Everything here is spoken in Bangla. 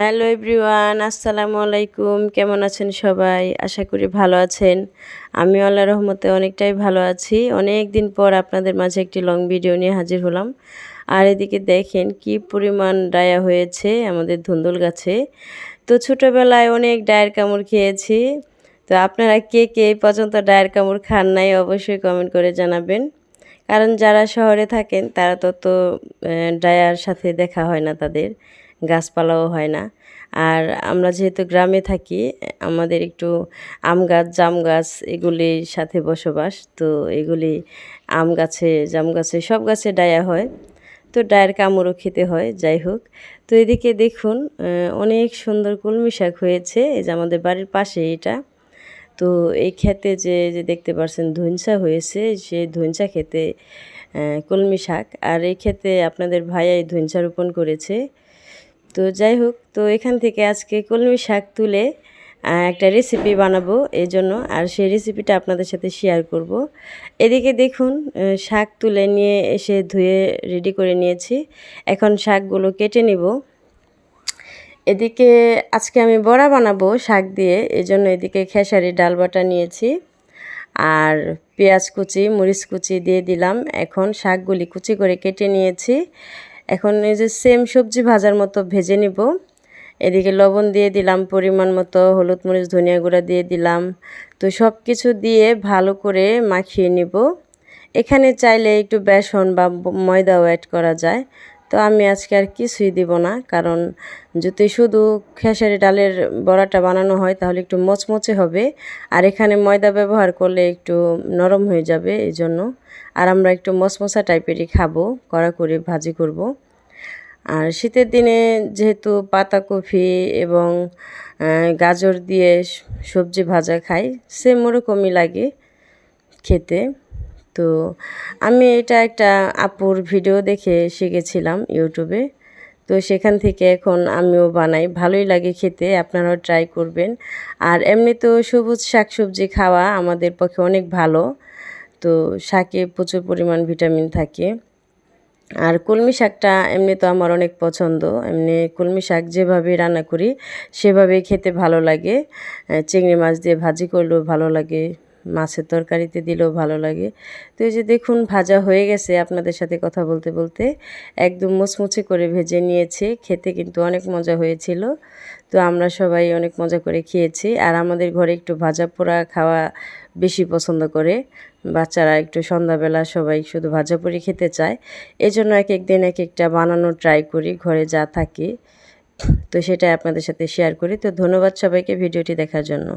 হ্যালো এভরিওয়ান, আসসালামু আলাইকুম। কেমন আছেন সবাই? আশা করি ভালো আছেন। আমি আল্লাহর রহমতে অনেকটাই ভালো আছি। অনেক দিন পর আপনাদের মাঝে একটি লং ভিডিও নিয়ে হাজির হলাম। আর এদিকে দেখেন কি পরিমাণ ডায়া হয়েছে আমাদের ধুন্দুল গাছে। তো ছোটোবেলায় অনেক ডায়ের কামড় খেয়েছি। তো আপনারা কে কে এই পর্যন্ত ডায়ের কামড় খান নাই অবশ্যই কমেন্ট করে জানাবেন। কারণ যারা শহরে থাকেন তারা তো ডায়ার সাথে দেখা হয় না তাদের, গাছপালাও হয় না। আর আমরা যেহেতু গ্রামে থাকি, আমাদের একটু আম গাছ, জাম গাছ এগুলির সাথে বসবাস। তো এগুলি আম গাছে, জাম গাছে সব গাছে ডায়া হয়। তো ডায়ের কামড়ও খেতে হয়, যাই হোক। তো এদিকে দেখুন অনেক সুন্দর কলমি শাক হয়েছে, এই যে আমাদের বাড়ির পাশে এটা। তো এই ক্ষেতে যে দেখতে পাচ্ছেন ধইঞ্চা হয়েছে, সেই ধইঞ্চা খেতে কলমি শাক। আর এই ক্ষেতে আপনাদের ভাইয়া এই ধইঞ্চা রোপণ করেছে। তো যাই হোক, তো এখান থেকে আজকে কলমি শাক তুলে একটা রেসিপি বানাবো এই জন্য, আর সেই রেসিপিটা আপনাদের সাথে শেয়ার করব। এদিকে দেখুন শাক তুলে নিয়ে এসে ধুয়ে রেডি করে নিয়েছি। এখন শাকগুলো কেটে নিব। এদিকে আজকে আমি বড়া বানাবো শাক দিয়ে, এজন্য এদিকে খেসারি ডাল বাটা নিয়েছি আর পেঁয়াজ কুচি, মরিচ কুচি দিয়ে দিলাম। এখন শাকগুলি কুচি করে কেটে নিয়েছি। এখন এই যে সেম সবজি ভাজার মতো ভেজে নিব। এদিকে লবণ দিয়ে দিলাম পরিমাণ মতো, হলুদ মরিচ ধনিয়া গুঁড়া দিয়ে দিলাম। তো সব কিছু দিয়ে ভালো করে মাখিয়ে নিব। এখানে চাইলে একটু বেসন বা ময়দাও অ্যাড করা যায়। তো আমি আজকে আর কিছুই দিব না, কারণ যদি শুধু খেসারি ডালের বড়াটা বানানো হয় তাহলে একটু মচমচে হবে, আর এখানে ময়দা ব্যবহার করলে একটু নরম হয়ে যাবে এই জন্য। আর আমরা একটু মচমচা টাইপেরই খাবো, কড়াকড়ি ভাজি করব। আর শীতের দিনে যেহেতু পাতাকপি এবং গাজর দিয়ে সবজি ভাজা খাই, সেম ওরকমই লাগে খেতে। তো আমি এটা একটা আপুর ভিডিও দেখে শিখেছিলাম ইউটিউবে। তো সেখান থেকে এখন আমিও বানাই, ভালোই লাগে খেতে, আপনারাও ট্রাই করবেন। আর এমনিতেও সবুজ শাকসবজি খাওয়া আমাদের পক্ষে অনেক ভালো। তো শাকে প্রচুর পরিমাণ ভিটামিন থাকে। আর কলমি শাকটা এমনি তো আমার অনেক পছন্দ। এমনি কলমি শাক যেভাবে রান্না করি সেভাবেই খেতে ভালো লাগে। চিংড়ি মাছ দিয়ে ভাজি করলেও ভালো লাগে, মাছের তরকারিতে দিলেও ভালো লাগে। তো এই যে দেখুন ভাজা হয়ে গেছে, আপনাদের সাথে কথা বলতে বলতে একদম মুচমুচে করে ভেজে নিয়েছি। খেতে কিন্তু অনেক মজা হয়েছিল। তো আমরা সবাই অনেক মজা করে খেয়েছি। আর আমাদের ঘরে একটু ভাজা পোড়া খাওয়া বেশি পছন্দ করে। বাচ্চারা একটু সন্ধ্যাবেলা সবাই শুধু ভাজাপুরি খেতে চায়। এজন্য একেক দিন একেকটা বানানোর ট্রাই করি ঘরে যা থাকে। তো সেটাই আপনাদের সাথে শেয়ার করি। তো ধন্যবাদ সবাইকে ভিডিওটি দেখার জন্য।